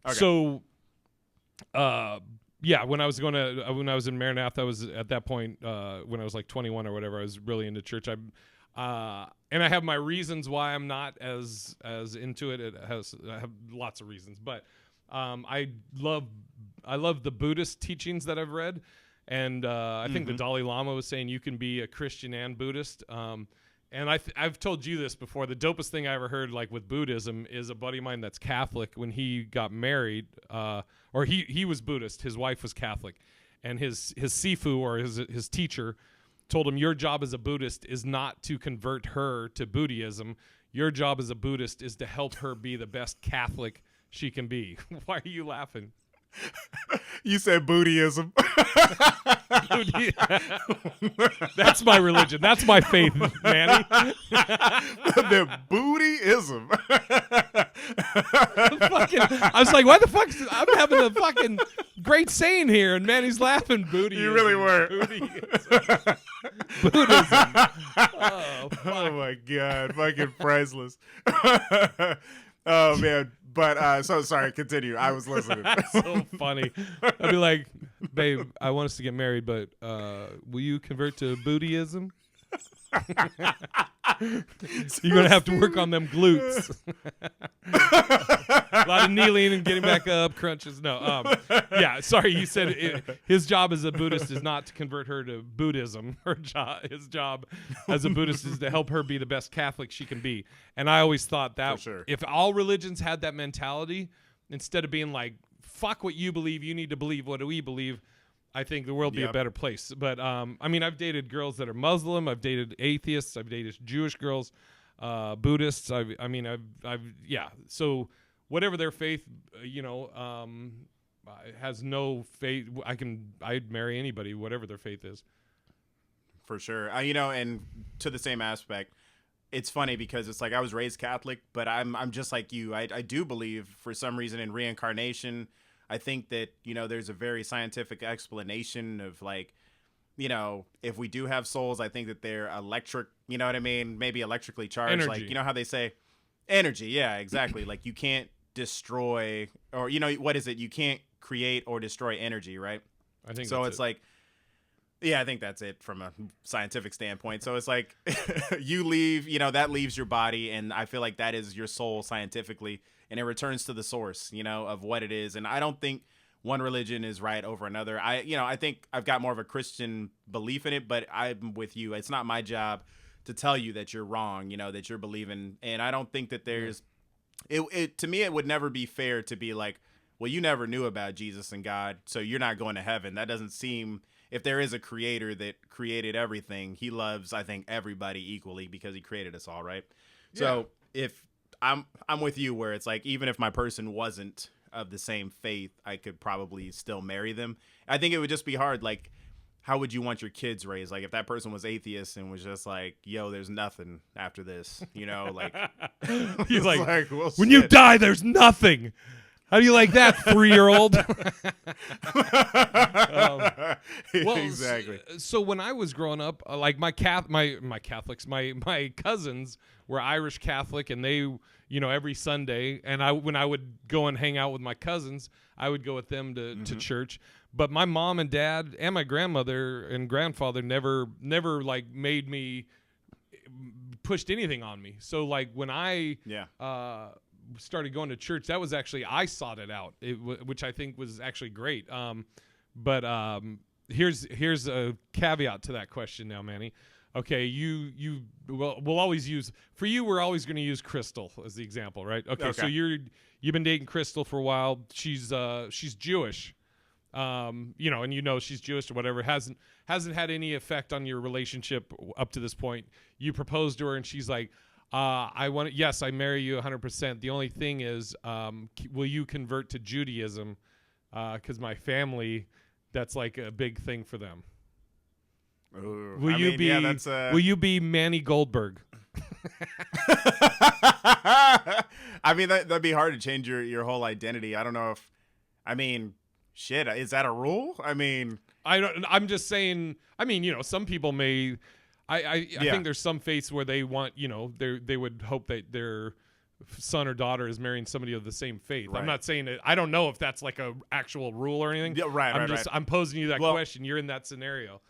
So, when I was in Maranatha, I was at that point when I was like 21 or whatever. I was really into church. And I have my reasons why I'm not as into it. I have lots of reasons, but I love the Buddhist teachings that I've read, and I think the Dalai Lama was saying you can be a Christian and Buddhist. And I've told you this before. The dopest thing I ever heard, like with Buddhism, is a buddy of mine that's Catholic. When he got married, or he was Buddhist, his wife was Catholic, and his sifu or his teacher told him, your job as a Buddhist is not to convert her to Bootyism. Your job as a Buddhist is to help her be the best Catholic she can be. Why are you laughing? You said Bootyism. That's my religion. That's my faith, Manny. The Bootyism. I was like, why the fuck? I'm having a fucking great saying here, and Manny's laughing. Bootyism. You really were. Buddhism. Oh my god, fucking priceless. Oh man. But so sorry, continue. I was listening. That's so funny. I'd be like, babe, I want us to get married, but will you convert to Bootyism? You're going to have to work on them glutes. A lot of kneeling and getting back up, crunches. No. Sorry, you said his job as a Buddhist is not to convert her to Buddhism. His job as a Buddhist is to help her be the best Catholic she can be. And I always thought that if all religions had that mentality, instead of being like, fuck what you believe, you need to believe what we believe, I think the world would be a better place. But I mean, I've dated girls that are Muslim. I've dated atheists. I've dated Jewish girls, Buddhists. So whatever their faith, has no faith. I'd marry anybody, whatever their faith is. For sure. And to the same aspect, it's funny because it's like I was raised Catholic, but I'm just like you. I do believe for some reason in reincarnation. I think that, there's a very scientific explanation of like, if we do have souls, I think that they're electric, you know what I mean? Maybe electrically charged. Energy. Like, how they say energy. Yeah, exactly. Like you can't destroy or, what is it? You can't create or destroy energy, right? I think so. It's like, yeah, I think that's it from a scientific standpoint. So it's like you leave, that leaves your body. And I feel like that is your soul scientifically. And it returns to the source, of what it is. And I don't think one religion is right over another. I think I've got more of a Christian belief in it, but I'm with you. It's not my job to tell you that you're wrong, that you're believing. And I don't think that there's, to me, it would never be fair to be like, well, you never knew about Jesus and God, so you're not going to heaven. That doesn't seem, if there is a creator that created everything, he loves, I think, everybody equally because he created us all, right? Yeah. So if I'm with you where it's like, even if my person wasn't of the same faith, I could probably still marry them. I think it would just be hard. Like, how would you want your kids raised? Like, if that person was atheist and was just like, yo, there's nothing after this, you know, like, You're like, well, when you die, there's nothing. How do you like that, 3-year-old? Well, exactly. So when I was growing up, like my Catholics, my cousins were Irish Catholic, and they, every Sunday, and when I would go and hang out with my cousins, I would go with them to church. But my mom and dad and my grandmother and grandfather never like made me, pushed anything on me. So like when I started going to church, that was actually, I sought it out, which I think was actually great. But here's a caveat to that question now, Manny. Okay, we'll always use, for you, we're always going to use Crystal as the example, right? Okay. So you've been dating Crystal for a while. She's Jewish. And she's Jewish or whatever, hasn't had any effect on your relationship up to this point. You proposed to her and she's like, I marry you 100%. The only thing is, will you convert to Judaism? 'Cause my family, that's like a big thing for them. Ooh, will you be Manny Goldberg? I mean, that'd be hard to change your whole identity. I don't know if, shit, is that a rule? I'm just saying, some people may, I think there's some faiths where they want, they would hope that their son or daughter is marrying somebody of the same faith. Right. I'm not saying that, I don't know if that's like a actual rule or anything. Yeah, right. I'm posing you that question. You're in that scenario.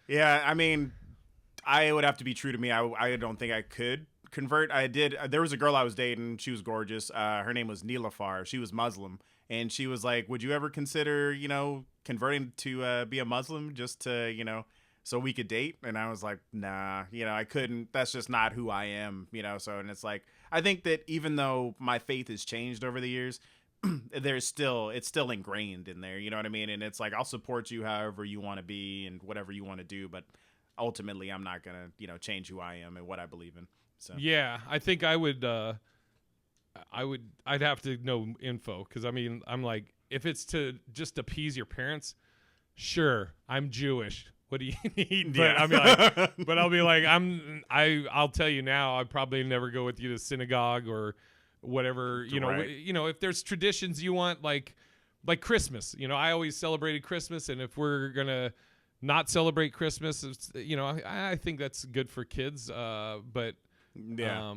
Yeah. I would have to be true to me. I don't think I could convert. There was a girl I was dating. She was gorgeous. Her name was Nilafar. She was Muslim. And she was like, would you ever consider, converting to be a Muslim just to, so we could date? And I was like, nah, I couldn't. That's just not who I am, So, and it's like, I think that even though my faith has changed over the years, it's still ingrained in there. You know what I mean? And it's like, I'll support you however you want to be and whatever you want to do. But ultimately, I'm not going to, change who I am and what I believe in. So, yeah, I think I would, I'd have to know info, because I'm like, if it's to just appease your parents, sure, I'm Jewish. What do you need? But I'll be like, I'll tell you now, I'd probably never go with you to synagogue or whatever. If there's traditions you want, like Christmas. I always celebrated Christmas, and if we're gonna not celebrate Christmas, it's, I think that's good for kids. But yeah,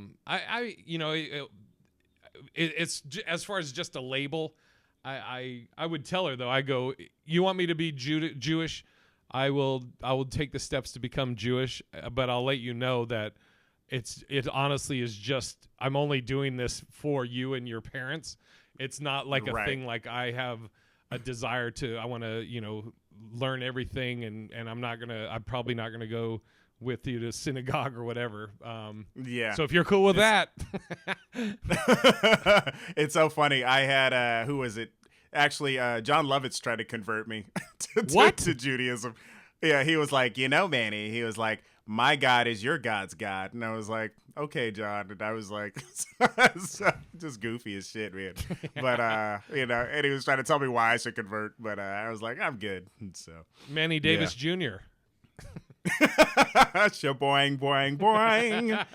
it's as far as just a label. I would tell her though. I go, you want me to be Jewish? I will take the steps to become Jewish, but I'll let you know that it honestly is just, I'm only doing this for you and your parents. It's not like a thing like I have a desire to, I want to, learn everything, and I'm probably not gonna go with you to synagogue or whatever. So if you're cool with that. It's so funny. I had, who was it? Actually, John Lovitz tried to convert me to Judaism. Yeah, he was like, Manny, he was like, my God is your God's God. And I was like, okay, John. And I was like, just goofy as shit, man. But, and he was trying to tell me why I should convert. But I was like, I'm good. And so Manny Davis Jr. Boing, boing, boing.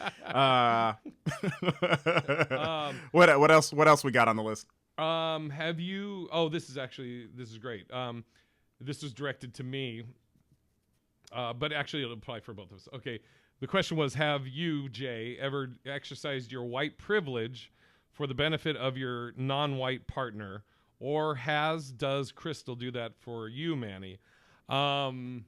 What else we got on the list? Have you? Oh, this is great. This was directed to me, but actually it'll apply for both of us. Okay, the question was: have you, Jay, ever exercised your white privilege for the benefit of your non-white partner, or does Crystal do that for you, Manny? I'm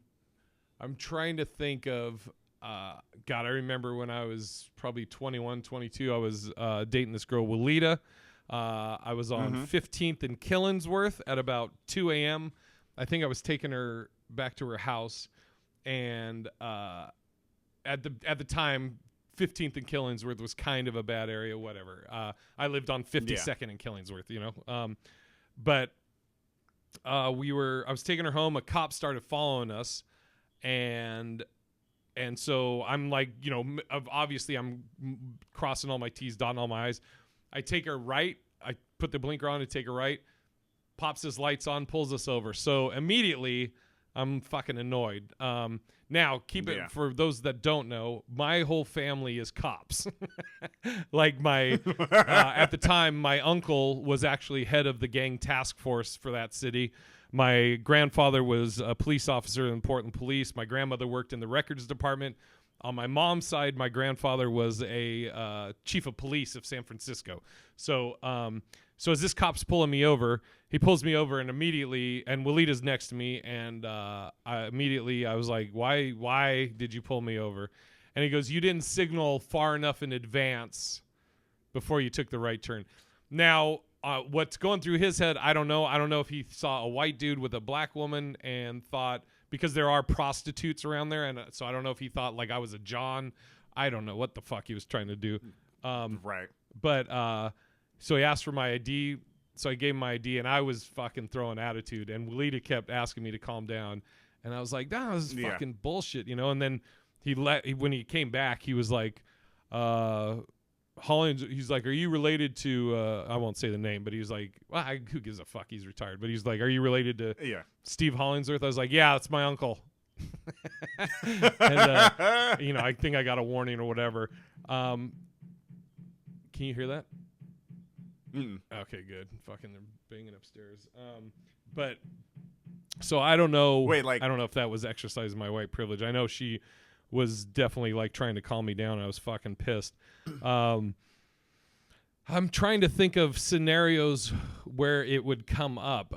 trying to think of. God, I remember when I was probably 21, 22. I was dating this girl, Walida. I was on 15th and Killingsworth at about 2 a.m. I think I was taking her back to her house, and at the time, 15th and Killingsworth was kind of a bad area, whatever. I lived on 52nd and Killingsworth, you know. But I was taking her home. A cop started following us, and so I'm like, you know, obviously I'm crossing all my T's, dotting all my I's. I take her right. I put the blinker on to take her right. Pops his lights on, pulls us over. So immediately I'm fucking annoyed. Now, keep it for those that don't know, my whole family is cops. Like at the time, my uncle was actually head of the gang task force for that city. My grandfather was a police officer in Portland Police. My grandmother worked in the records department. On my mom's side, my grandfather was a chief of police of San Francisco. So as this cop's pulling me over, he pulls me over, and immediately, and Walita's next to me, and I was like, why did you pull me over? And he goes, you didn't signal far enough in advance before you took the right turn. Now, what's going through his head, I don't know. I don't know if he saw a white dude with a black woman and thought, because there are prostitutes around there, and so I don't know if he thought like I was a John. I don't know what the fuck he was trying to do. Right. But so he asked for my ID. So I gave him my ID, and I was fucking throwing attitude. And Walita kept asking me to calm down, and I was like, "Nah, this is fucking bullshit," you know. And then when he came back, he was like, Hollins. He's like, "Are you related to?" I won't say the name, but he was like, "Well, who gives a fuck? He's retired." But he's like, "Are you related to Steve Hollingsworth?" I was like, "Yeah, that's my uncle." And you know, I think I got a warning or whatever. Can you hear that? Mm-mm. Okay, good. Fucking, they're banging upstairs. But so I don't know. Wait, like, I don't know if that was exercising my white privilege. I know she was definitely like trying to calm me down. I was fucking pissed. I'm trying to think of scenarios where it would come up.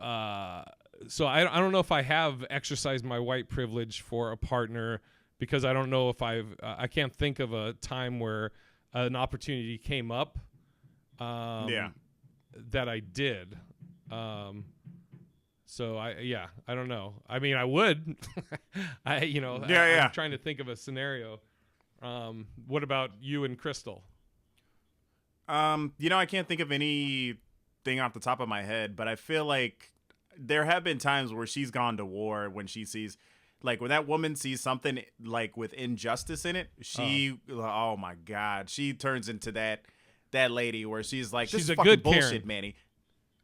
So I don't know if I have exercised my white privilege for a partner, because I don't know if I can't think of a time where an opportunity came up. That I did. So I don't know. I mean, I would. I'm trying to think of a scenario. What about you and Crystal? I can't think of anything off the top of my head, but I feel like there have been times where she's gone to war when she sees, like, when that woman sees something like with injustice in it, oh my God, she turns into that lady where she's like, this she's is a fucking good bullshit, Karen. Manny.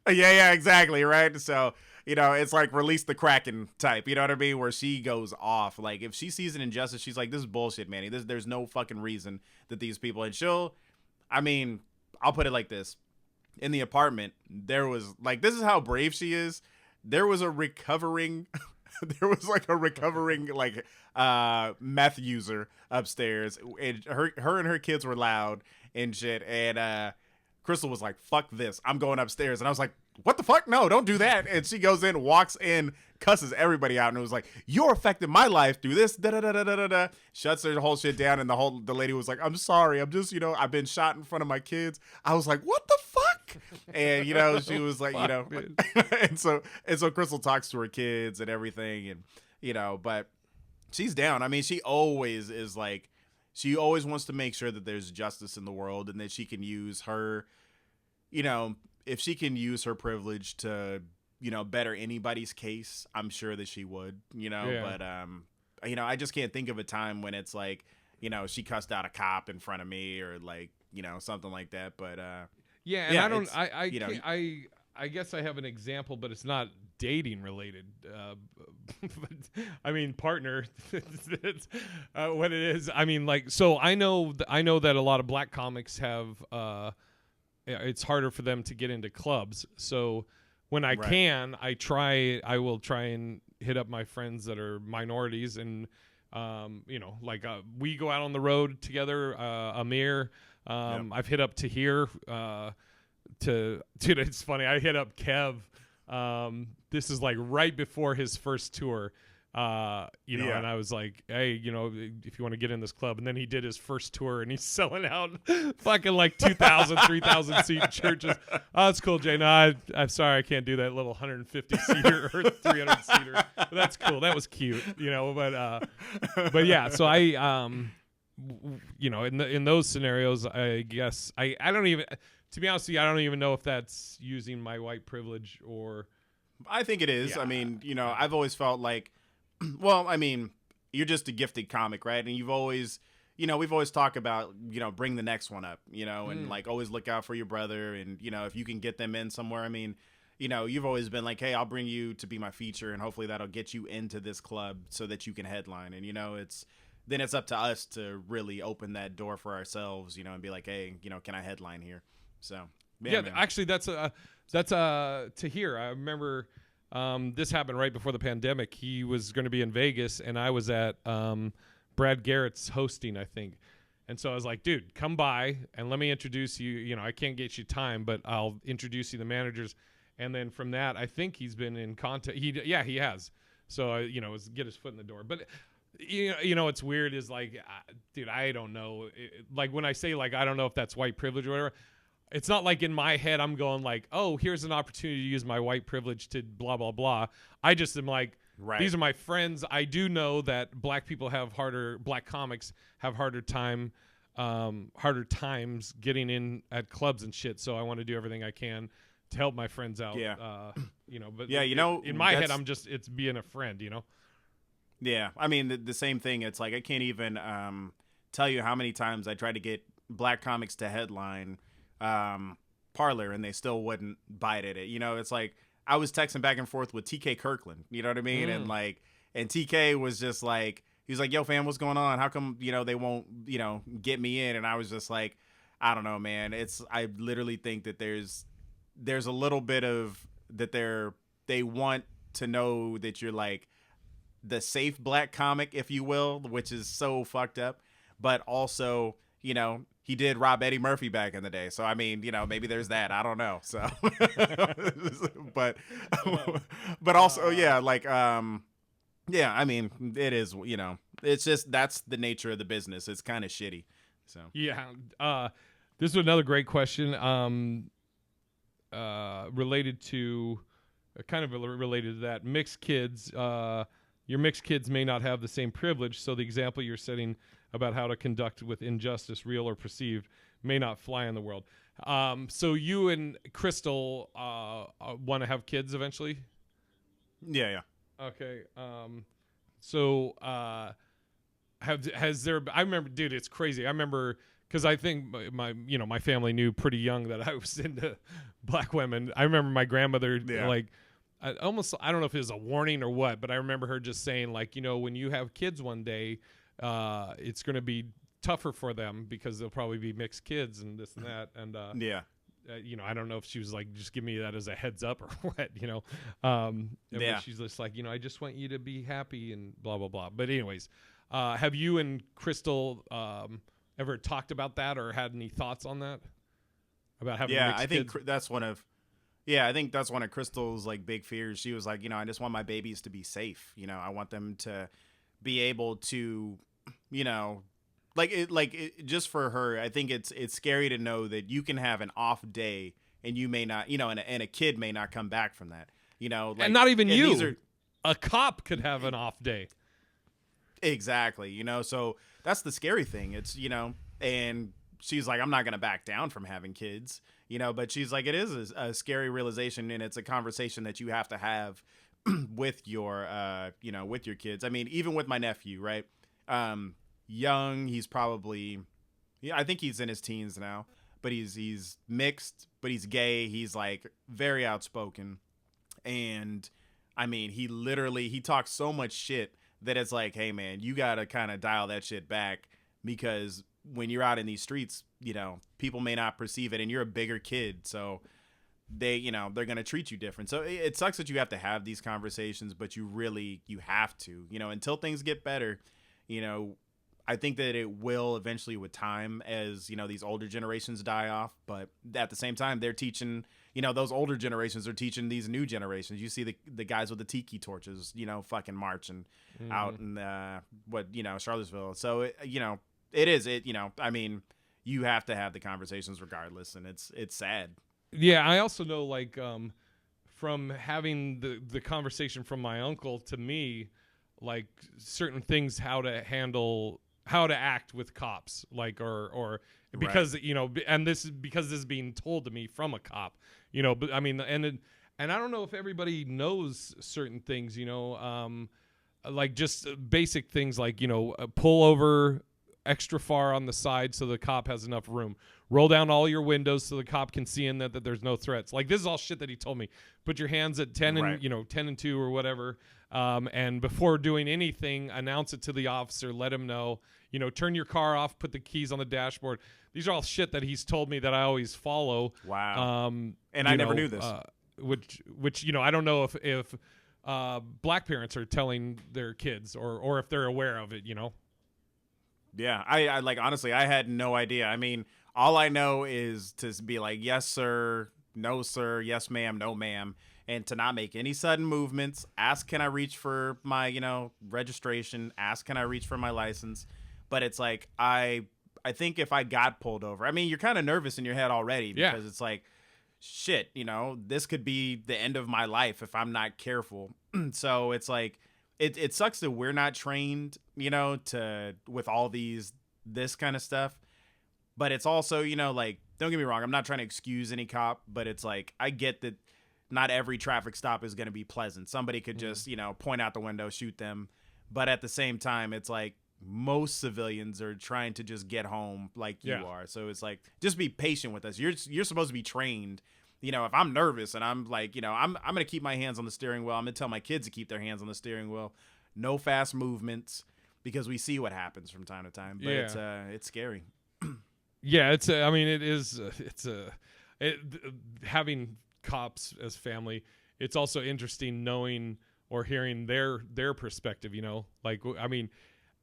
Yeah, exactly, right? So, it's like release the Kraken type, you know what I mean? Where she goes off. Like, if she sees an injustice, she's like, this is bullshit, Manny. There's no fucking reason that these people, and I'll put it like this. In the apartment, there was, like, this is how brave she is. There was a recovering meth user upstairs. And her and her kids were loud and shit. And Crystal was like, fuck this, I'm going upstairs. And I was like, what the fuck? No, don't do that. And she goes in, walks in, cusses everybody out, and it was like, you're affecting my life through this, da-da-da-da-da-da. Shuts her whole shit down, and the lady was like, I'm sorry, I'm just, I've been shot in front of my kids. I was like, what the fuck? And, she was like, and so Crystal talks to her kids and everything, and, but she's down. I mean, she always is like, she always wants to make sure that there's justice in the world, and that she can use her, if she can use her privilege to, better anybody's case, I'm sure that she would, but, I just can't think of a time when it's like, she cussed out a cop in front of me, or like, something like that. But, I guess I have an example, but it's not dating related. But, I mean, partner, it's, what it is. I mean, like, so I know that a lot of black comics have, it's harder for them to get into clubs. So when I can, I will try and hit up my friends that are minorities, and we go out on the road together. Amir, I've hit up Tahir. Dude, it's funny. I hit up Kev. This is like right before his first tour. And I was like, hey, if you want to get in this club. And then he did his first tour, and he's selling out fucking like 2,000, 3,000 seat churches. Oh, that's cool, Jay. No, I'm sorry, I can't do that little 150 seater or 300 seater. But that's cool. That was cute, but yeah. So in those scenarios, I guess I don't even, to be honest with you, I don't even know if that's using my white privilege or. I think it is. Yeah. I mean, I've always felt like, well, I mean, you're just a gifted comic, right? And you've always, we've always talked about, bring the next one up, and like always look out for your brother. And, if you can get them in somewhere, I mean, you've always been like, hey, I'll bring you to be my feature, and hopefully that'll get you into this club so that you can headline. And, then it's up to us to really open that door for ourselves, and be like, hey, can I headline here? So, yeah, man. actually, that's to hear. I remember this happened right before the pandemic. He was going to be in Vegas, and I was at Brad Garrett's hosting, I think. And so I was like, dude, come by and let me introduce you. I can't get you time, but I'll introduce you to the managers. And then from that, I think he's been in contact. He has. So, get his foot in the door. But, what's weird is like, dude, I don't know. Like when I say like, I don't know if that's white privilege or whatever, it's not like in my head I'm going like, oh, here's an opportunity to use my white privilege to blah, blah, blah. I just am like, right. These are my friends. I do know that black comics have harder times getting in at clubs and shit. So I want to do everything I can to help my friends out. Yeah. But yeah, in my head, it's being a friend, Yeah. I mean, the same thing. It's like, I can't even tell you how many times I tried to get black comics to headline Parlor, and they still wouldn't bite at it. It's like I was texting back and forth with TK Kirkland, you know what I mean? And TK was just like, he was like, yo fam, what's going on? How come, they won't, get me in? And I was just like, I don't know, man. I literally think that there's a little bit of that they want to know that you're like the safe black comic, if you will, which is so fucked up. But also, he did rob Eddie Murphy back in the day. So, I mean, maybe there's that. I don't know. So, but also, yeah, like, yeah, I mean, it is, it's just, that's the nature of the business. It's kind of shitty. So, yeah. This is another great question. Related to that, mixed kids, your mixed kids may not have the same privilege. So the example you're setting about how to conduct with injustice, real or perceived, may not fly in the world. So you and Crystal want to have kids eventually? Yeah. Okay. So has there? I remember, dude, it's crazy. I remember because I think my family knew pretty young that I was into black women. I remember my grandmother like. I don't know if it was a warning or what, but I remember her just saying like, when you have kids one day, it's going to be tougher for them because they'll probably be mixed kids and this and that. And, I don't know if she was like, just give me that as a heads up or what, she's just like, I just want you to be happy and blah, blah, blah. But anyways, have you and Crystal, ever talked about that or had any thoughts on that? About having mixed I think kids? I think that's one of Crystal's like big fears. She was like, I just want my babies to be safe. I want them to be able to, just for her. I think it's scary to know that you can have an off day and you may not, and a kid may not come back from that. And not even you. A cop could have an off day. Exactly. So that's the scary thing. It's and she's like, I'm not going to back down from having kids. But she's like, it is a scary realization, and it's a conversation that you have to have with your, with your kids. I mean, even with my nephew, right? Young, he's probably, I think he's in his teens now, but he's mixed, but he's gay. He's like very outspoken. And I mean, he talks so much shit that it's like, hey man, you got to kind of dial that shit back, because when you're out in these streets, people may not perceive it, and you're a bigger kid. So they're going to treat you different. So it sucks that you have to have these conversations, but you have to, until things get better. I think that it will eventually with time as, these older generations die off. But at the same time, they're teaching, those older generations are teaching these new generations. You see the guys with the tiki torches, fucking marching out in, Charlottesville. So, I mean, you have to have the conversations regardless. And it's sad. Yeah. I also know like, from having the conversation from my uncle to me, like certain things, how to handle how to act with cops, like, or because and this is because this is being told to me from a cop, but I mean, and I don't know if everybody knows certain things, like just basic things like, pull over extra far on the side so the cop has enough room. Roll down all your windows so the cop can see in that there's no threats. Like, this is all shit that he told me. Put your hands at 10 and 10 and 2 or whatever. And before doing anything, announce it to the officer, let him know, turn your car off, put the keys on the dashboard. These are all shit that he's told me that I always follow. Wow. And I never knew this. Which I don't know if black parents are telling their kids or if they're aware of it, Yeah, I like, honestly, I had no idea. I mean, all I know is to be like, yes, sir, no, sir, yes, ma'am, no, ma'am, and to not make any sudden movements. Ask, can I reach for my, registration? Ask, can I reach for my license? But it's like, I think if I got pulled over, I mean, you're kind of nervous in your head already because it's like, shit, this could be the end of my life if I'm not careful. So it's like, it sucks that we're not trained, with all this kind of stuff. But it's also, like, don't get me wrong, I'm not trying to excuse any cop, but it's like, I get that not every traffic stop is going to be pleasant. Somebody could just, point out the window, shoot them. But at the same time, it's like most civilians are trying to just get home like you are. So it's like, just be patient with us. You're supposed to be trained. If I'm nervous and I'm like, I'm going to keep my hands on the steering wheel. I'm going to tell my kids to keep their hands on the steering wheel. No fast movements, because we see what happens from time to time. But it's scary. Yeah, having cops as family. It's also interesting knowing or hearing their perspective, like, I mean,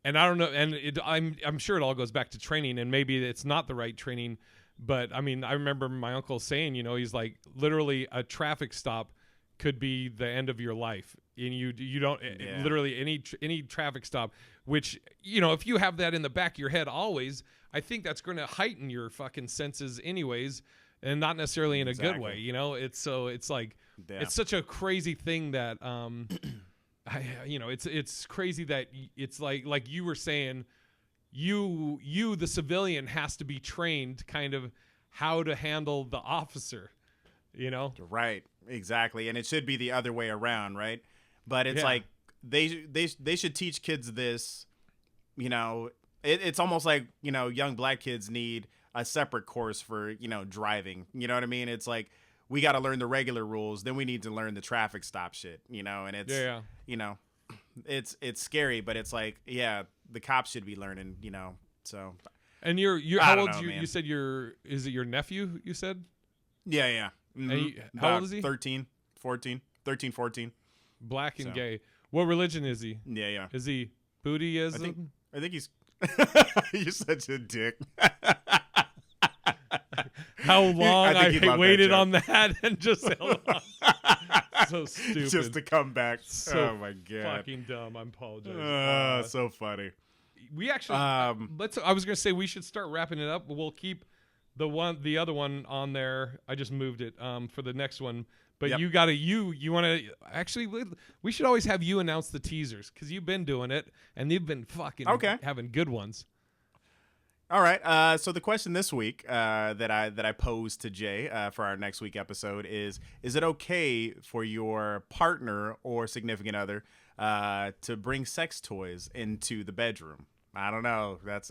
and I don't know. And I'm sure it all goes back to training, and maybe it's not the right training. But I mean, I remember my uncle saying, he's like, literally a traffic stop could be the end of your life. And you don't literally any traffic stop, which, if you have that in the back of your head always, I think that's going to heighten your fucking senses anyways, and not necessarily in a good way. It's like, it's such a crazy thing that, it's crazy that it's like you were saying, you the civilian has to be trained kind of how to handle the officer, Right, exactly. And it should be the other way around, right? But it's like they should teach kids this, it's almost like, young black kids need a separate course for, driving. You know what I mean? It's like, we got to learn the regular rules, then we need to learn the traffic stop shit, and it's it's scary, but it's like, the cops should be learning, so. And you're how old are you? You said is it your nephew, you said? Yeah. Mm-hmm. How old is he? 13, 14. Black and gay. What religion is he? Yeah. Is he Bootyism? I think he's you're such a dick. How long I waited on that and just held on. So stupid. Just to come back. So oh my god. Fucking dumb. I apologize. So funny. We actually I was gonna say we should start wrapping it up, but we'll keep the other one on there. I just moved it for the next one. But you gotta you want to actually, we should always have you announce the teasers, because you've been doing it and they've been fucking having good ones. All right. So the question this week that I posed to Jay for our next week episode is it okay for your partner or significant other to bring sex toys into the bedroom? I don't know. It's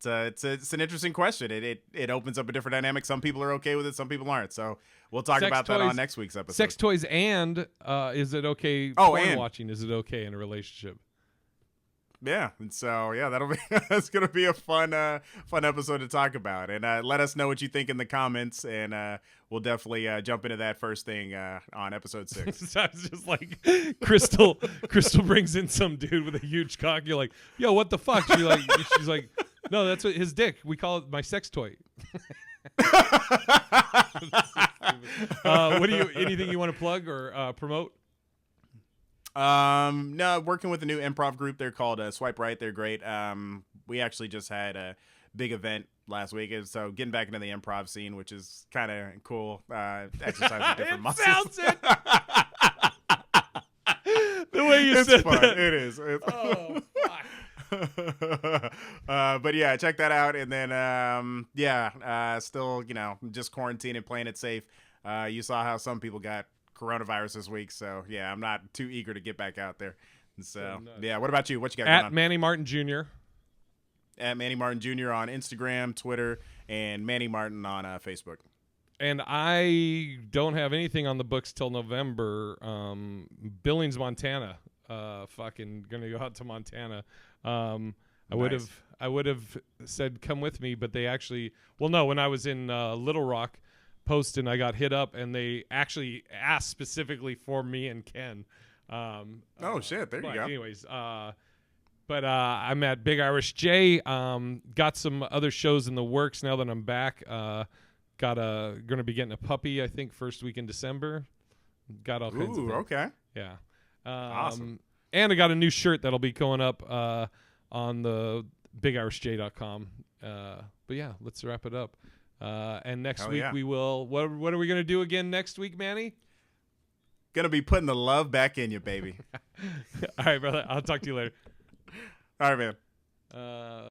an interesting question. It opens up a different dynamic. Some people are okay with it. Some people aren't. So we'll talk about that on next week's episode. Sex toys and is it okay? Porn watching, is it okay in a relationship? Yeah, and so that's gonna be a fun episode to talk about, and let us know what you think in the comments, and we'll definitely jump into that first thing on episode 6. Sounds just like Crystal brings in some dude with a huge cock. You're like, yo, what the fuck? She's like, no, that's what his dick. We call it my sex toy. Anything you want to plug or promote? No, working with a new improv group. They're called Swipe Right. They're great. We actually just had a big event last week, and so getting back into the improv scene, which is kind of cool. Exercising different muscles. Sounds it. The way you said fun. that. It is. Oh, fuck. But yeah, check that out. And then, still, just quarantining, playing it safe. You saw how some people got coronavirus this week. So yeah, I'm not too eager to get back out there. And so yeah, what about you? What you got going on? At Manny Martin Jr. At Manny Martin Jr. on Instagram, Twitter, and Manny Martin on Facebook. And I don't have anything on the books till November. Billings, Montana. Fucking gonna go out to Montana. I would have said come with me, but they actually. Well, no. When I was in Little Rock, posting, I got hit up, and they actually asked specifically for me and Ken. Oh shit! There you go. Anyways, but I'm at Big Irish J. Got some other shows in the works now that I'm back. Gonna be getting a puppy, I think, first week in December. Got all kinds of things. Okay. Yeah. Awesome. And I got a new shirt that'll be going up on the BigIrishJ.com. But yeah, let's wrap it up. And next week we will. What are we gonna do again next week, Manny? Gonna be putting the love back in you, baby. All right, brother. I'll talk to you later. All right, man.